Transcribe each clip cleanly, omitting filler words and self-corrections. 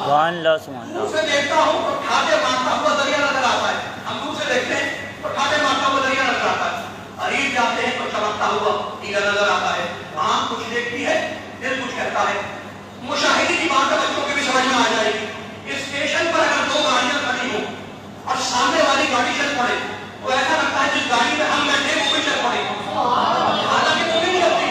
سبحان اللہ سبحان دور اللہ. سے دیکھتا ہوں تو ٹھاٹے مارتا ہوا دریا نظر آتا ہے. ہم دور سے دیکھتے ہیں تو ٹھاٹے مارتا ہوا دریا نظر آتا ہے. قریب جاتے ہیں تو چمکتا ہوا ہیرا نظر آتا ہے. آنکھ کچھ دیکھتی ہے، دل کچھ کہتا ہے. مشاہدے کی بات بچوں کے بھی سمجھ میں آ جائے گی. اسٹیشن پر اگر دو گاڑیاں کھڑی ہوں اور سامنے والی گاڑی چل پڑے تو ایسا لگتا ہے جس گاڑی میں ہم بیٹھے وہ بھی چل پڑے. حالانکہ وہ بھی نہیں چلتی.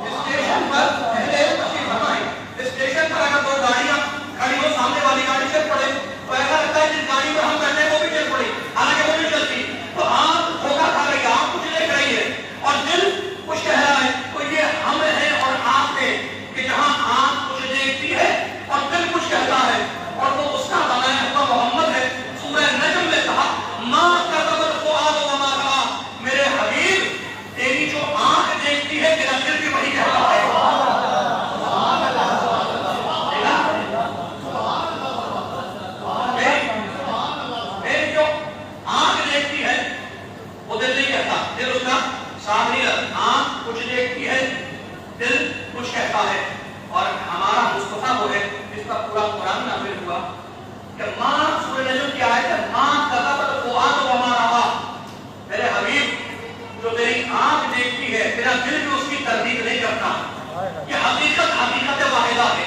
اسٹیشن پر پہلے تشریف فرمائیں. اسٹیشن پر اگر دو گاڑیاں کھڑی ہو، سامنے والی گاڑی چل پڑے تو ایسا لگتا ہے جس گاڑی میں ہم بیٹھے وہ بھی چل پڑے. حالانکہ وہ نہیں چلتی. تو آنکھ دھوکہ کھا رہی ہے، آنکھ کچھ دیکھ رہی ہے اور دل کچھ کہہ رہا ہے. تو یہ ہم ہیں اور آپ ہیں کہ جہاں آنکھ کچھ دیکھتی ہے اور دل کچھ کہتا ہے. اور وہ اس کا بنایا ہوا محمد ہے. سورہ نجم میں کہا ما کذب الفؤاد وما رأى. میرے حبیب تیری جو آنکھ دیکھتی ہے تیرا دل بھی وہی کہتا ہے. میری جو آنکھ دیکھتی ہے وہ دل نہیں کہتا. دل اس کا ساتھ نہیں رہتا. آنکھ کچھ دیکھتی ہے، دل کچھ کہتا ہے. اور ہمارا مصطفیٰ وہ ہے جس کا پورا قرآن نازل ہوا کہ ماں سورہ نجم کی آیت ہے ماں کذب الفؤاد وما رأى. میرے حبیب جو تیری آنکھ دیکھتی ہے تیرا دل بھی اس کی تردید نہیں کرتا. یہ حقیقت واحدہ ہے.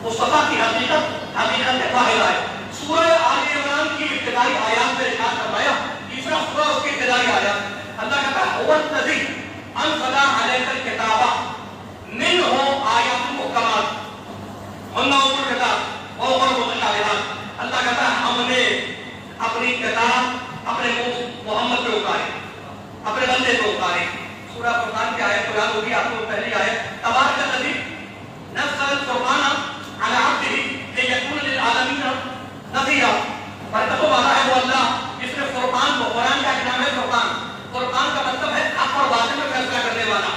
مصطفیٰ کی حقیقت واحدہ ہے. سورہ آل عمران کی ابتدائی آیات میں ارشاد فرمایا، تیسرا سورہ اس کی ابتدائی آیات، اللہ کہتا ہے هو الذی انزل علیک الکتاب منہ آیات محکمات ہن ام الکتاب واخر متشابہات. اللہ کہتا ہے ہم نے اپنی کتاب اپنے محمد پہ اتاری، اپنے بندے پہ اتاری. سورہ فرقان کی آیت قرآن ہوگی آپ کو پہلی آیت تبارک الذی نزل الفرقان علی عبدہ لیکون للعالمین نذیرا. برکت والا ہے وہ اللہ جس نے فرقان کو، قرآن کا نام ہے فرقان. فرقان کا مطلب ہے حق اور باطل میں فیصلہ کرنے والا.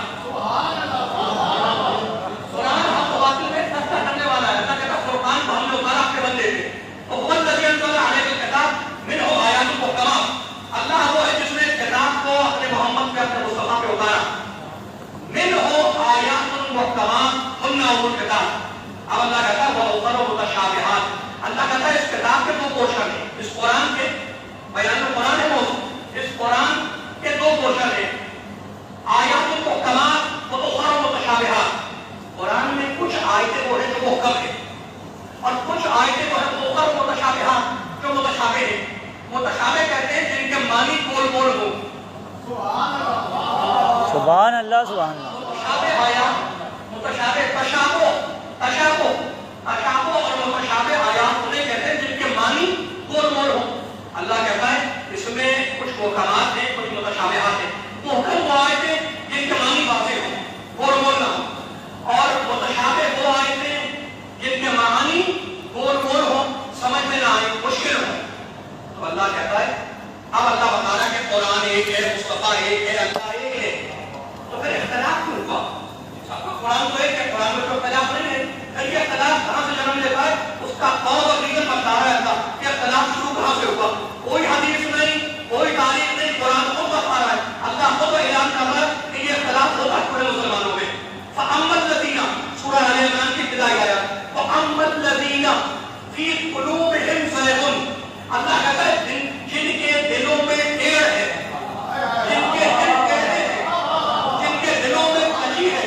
قرآن حق و باطل میں فیصلہ کرنے والا ہے. اللہ کہتا ہے فرقان کو ہم نے اتارا اپنے بندے پہ. هو الذی انزل علیک الکتاب منہ آیات محکمات. اللہ وہ ہے جس نے کتاب کو اپنے محمد پہ، اپنے مصطفیٰ پہ اتارا. منہ آیات محکمات ہن ام الکتاب. اب اللہ کہتا ہے واخر متشابہات. اللہ کہتا ہے اس کتاب کے دو پورشن ہیں. اس قرآن کے بیان قرآن ہے موضوع. اس قرآن کے دو پورشن ہیں، آیات محکمات و اخر متشابہات. قرآن میں کچھ آیتیں وہ ہیں جو محکم ہیں اور کچھ آیتیں وہ ہیں جو اخر متشابہات جو متشابہ ہیں. متشابہ کہتے ہیں جن کے معنی گول گول ہوں. سبحان اللہ سبحان اللہ. متشابہ آیات، متشابہ تشابہ اور متشابہ آیات انہیں کہتے ہیں جن کے معنی گول گول ہوں. اللہ کہتا ہے اس میں کچھ محکمات ہیں، کچھ متشابہات ہیں. محکم وہ آیتیں جن کے معنی واضح ہوں، گول گول نہ ہوں. اور متشابہ وہ آیتیں جن کے معنی گول گول ہوں، سمجھ میں نہ آئے، مشکل ہوں. تو اللہ کہتا ہے، اب اللہ بتا رہا ہے کہ قرآن ایک ہے، مصطفیٰ ایک ہے، اللہ ایک ہے. تو پھر اختلاف کیوں ہوا؟ قرآن تو ایک ہے، قرآن میں تو اختلاف نہیں ہے. پھر یہ اختلاف کہاں سے جنم لیتا ہے؟ اس کا قول اور ریزن بتا رہا ہے اللہ کہ اختلاف شروع کہاں سے ہوا. کوئی حدیث نہیں، کوئی تاریخ نہیں، قرآن خود بتا رہا ہے. اللہ خود اعلان کر رہا ہے کہ یہ اختلاف ہوتا ہے پورے مسلمانوں میں. فَأَمَّا الَّذِينَ سورہ آل عمران کی ابتدائی آیات فَأَمَّا الَّذِينَ فِي قُلُوبِهِمْ زَيْغٌ. اللہ کہتا ہے جن کے دلوں میں ٹیڑھ ہے، جن کے دل ٹیڑھے ہیں، جن کے دلوں میں کجی ہے،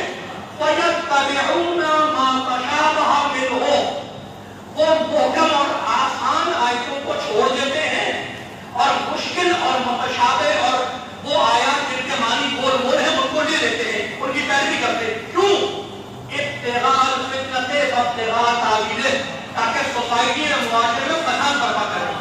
فَيَتَّبِعُونَ مَا تَشَابَهَ مِنْهُ. وہ محکم اور آسان آیتوں کو چھوڑ دیتے ہیں اور مشکل اور متشابہ اور وہ آیات جن کے معنی گول گول ہیں ان کو لے لیتے ہیں، ان کی پیروی کرتے ہیں. کیوں؟ ابتغاء الفتنة وابتغاء تاویلہ، تاکہ سوسائٹی اور معاشرے میں فساد برپا کرے.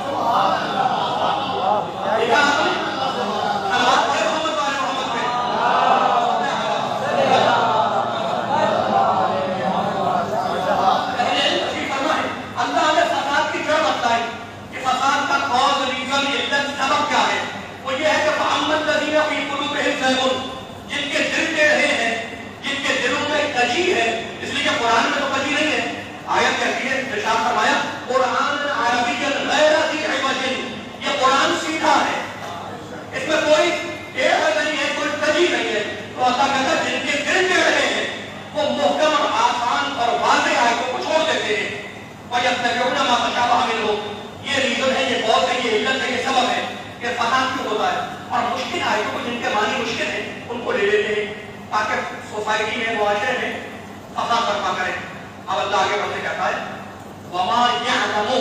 جن کے دل ٹیڑھے ہیں، جن کے دلوں میں کجی ہے. اس لیے کہ قرآن میں تو کجی نہیں ہے. آیت کہتی ہے، ارشاد فرمایا قرآن عربی غیر ذی عوج. یہ قرآن سیدھا ہے، यत्तबिऊन मा तशाबह मिन्हु, ये रीजन है, ये कॉज है, ये इल्लत है, ये सबब है कि फसाद क्यों होता है। और मुश्किल आयतों को जिनके मानी मुश्किल है उनको ले लेते हैं ताकि सोसाइटी में, मुआशरे में फसाद बर्पा करें। अब अल्लाह आगे बढ़ते कहता है वमा यअलमु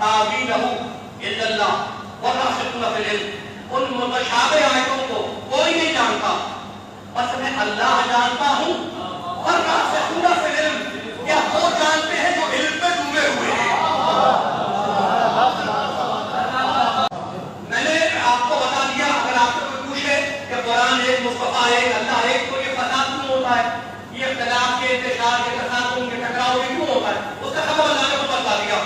तावीलहु इल्लल्लाह वरासिखून फिल इल्म, उन मुतशाबिह आयतों को कोई नहीं जानता, बस मैं अल्लाह जानता हूँ और रासिखून फिल इल्म, या वो जानते हैं जो इल्म में डूबे हुए हैं। मैंने आपको बता दिया, अगर आपसे कोई पूछे कि कुरान एक, मुस्तफा एक, अल्लाह एक, तो ये फसाद क्यों होता है, ये इख्तिलाफ के, इंतशार के, तसादुम के, टकराव के क्यों होता है, उसका सबब अल्लाह ने बता दिया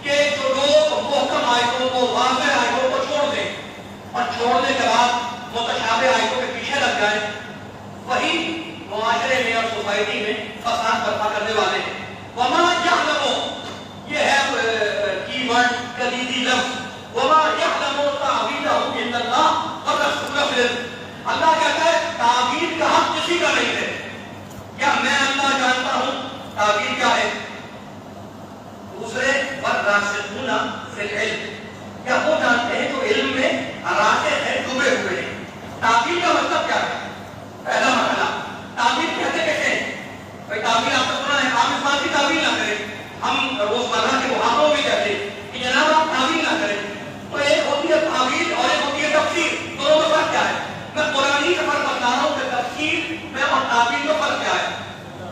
कि जो लोग मुहकम आयतों को, वाज़ेह आयतों को छोड़ दें और छोड़ने के बाद मुतशाबिह आयतों के पीछे लग जाए, वही मुआशरे में और सोसाइटी में फसाद बर्पा करने वाले हैं। वमा यअलमु, ये है कीवर्ड, कलीदी लफ्ज़, वमा यअलमु तावीलहु इल्लल्लाह वरासिखून फिल इल्म। अल्लाह कहता है तावील का हक किसी का नहीं है। क्या मैं अल्लाह जानता हूँ तावील क्या है? दूसरे वरासिखून फिल इल्म, क्या वो जानते हैं जो इल्म में रासिख है, डूबे हुए हैं। तावील का मतलब क्या है? पहला मसला, तावील कहते कैसे हैं? भाई तावील आपने सुना है, आप इस बात की तावील ना करें। हम रोजमर्रा के मुहावरों में कहते हैं कि जनाब आप तावील ना करें। तो एक होती है तावील और एक होती है तफसीर, दोनों में फर्क क्या है? मैं कुरानी का फर्क बता रहा हूँ कि तफसीर में और तावील में फर्क क्या है,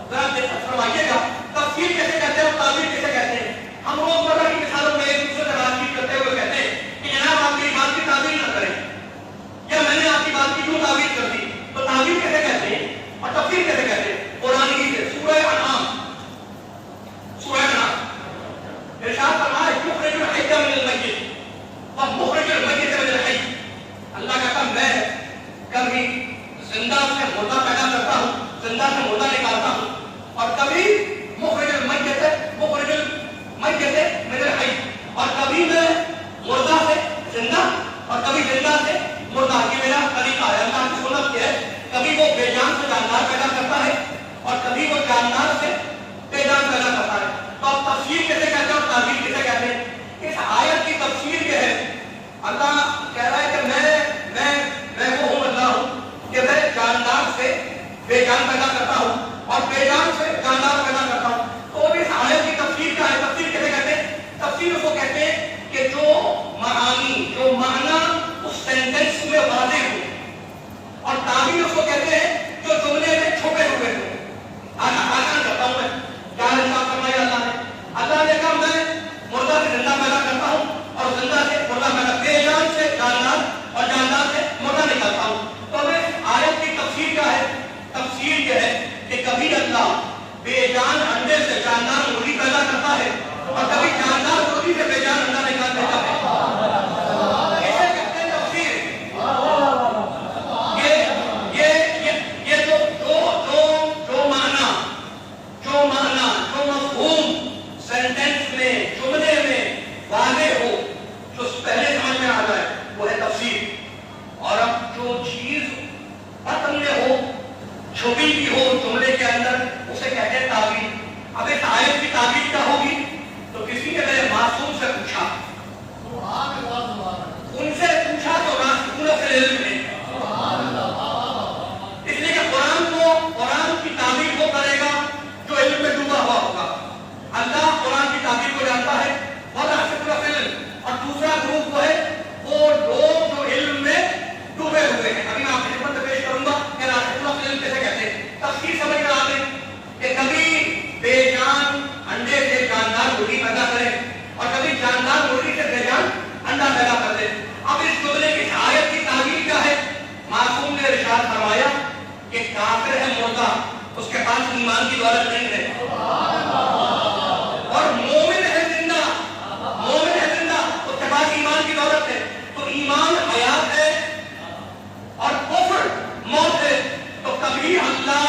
जरा फरमाइएगा। तफसीर कैसे कहते हैं और तावील कैसे कहते हैं? हम रोजमर्रा की मिसालों में एक दूसरे से बातचीत करते हुए कहते हैं कि जनाब आप मेरी बात की तावील ना करें, या मैंने आपकी बात की क्यों तावील कर दी। तो तावील कैसे कहते हैं और तफसीर कैसे कहते हैं? कुरान की सूरह अनआम, सूरह अनआम इरशाद फरमाया युखरिजुल हय्य मिनल मय्यित व मुखरिजुल मय्यित मिनल हय्य। अल्लाह कहता मैं कभी जिंदा से मुर्दा पैदा करता हूँ, जिंदा से मुर्दा निकालता हूँ, और कभी मुखरिजुल मय्यित मिनल हय्य, और कभी मैं मुर्दा से जिंदा और कभी जिंदा से मुर्दा। ये मेरा तरीका है, अल्लाह की सुन्नत है। कभी वो बेजान से जानदार पैदा करता है और कभी वो जानदार से बेजान पैदा करता है। तो आप तफसीर कैसे कहते हैं और तावील कैसे कहते हैं? इस आयत की तफसीर ये है, अल्लाह कह रहा है कि मैं वो हूँ, अल्लाह हूँ कि मैं जानदार से बेजान पैदा करता हूँ और बेजान से जानदार पैदा करता हूँ। तो इस आयत की तफसीर क्या है? तफसीर कैसे कहते हैं? तफसीर उसको कहते हैं कि जो मानी, जो माना उस सेंटेंस में वाज़ेह हो, और तावील उसको कहते हैं जो जुमले में छुपे हुए हो। आसान करता हूं मैं, क्या इरशाद फरमाया अल्लाह ने कहा मैं मुर्दा से जिंदा पैदा करता हूं और जिंदा से मुर्दा पैदा, बेजान से जानदार और जानदार से मुर्दा निकालता हूं। तो हमें आयत की तफसीर क्या है? तफसीर यह है कि कभी अल्लाह बेजान अंडे से जानदार मुर्गी पैदा करता है और कभी जानदार मुर्गी से बेजान अंडा निकाल देता है। इसे कहते हैं तफसीर। ये जो माना, जो मफ़हूम सेंटेंस में, जुमले में वाज़ेह हो, जो पहले समझ में आ जाए, वो है तफसीर। और अब जो चीज बतन में हो, छुपी भी हो जुमले के अंदर, उसे कहते हैं तावील। अब इस आयत की तावील क्या होगी? तो किसी ने मेरे मासूम से पूछा, उनसे पूछा तो रासिखून फिल इल्म ने, इसलिए कि कुरान की तावील वो करेगा जो इल्म में डूबा हुआ होगा। अल्लाह कुरान की तावील को जानता है और रासिखून फिल इल्म। और दूसरा ग्रुप वो है वो लोग जो इल्म में डूबे हुए हैं। अभी मैं आपकी खिदमत में पेश करूंगा कि रासिखून फिल इल्म कैसे कहते हैं। तफसीर समझ में आ गई कि कभी बेजान अंडे से जानदार मुर्गी पैदा करे और कभी जानदार मुर्गी से बेजान अंडा पैदा कर दे। अब इस जुमले की आयत की तावील क्या है? मासूम ने इरशाद फरमाया कि काफिर है मुर्दा, उसके पास ईमान की दौलत नहीं है, और मोमिन है जिंदा, उसके पास ईमान की दौलत है। तो ईमान हयात है और कुफ्र मौत है। तो कभी अल्लाह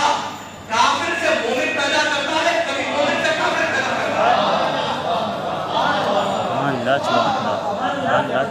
काफिर से मोमिन पैदा करता है, कभी मोमिन से काफिर पैदा करता है। अल्लाह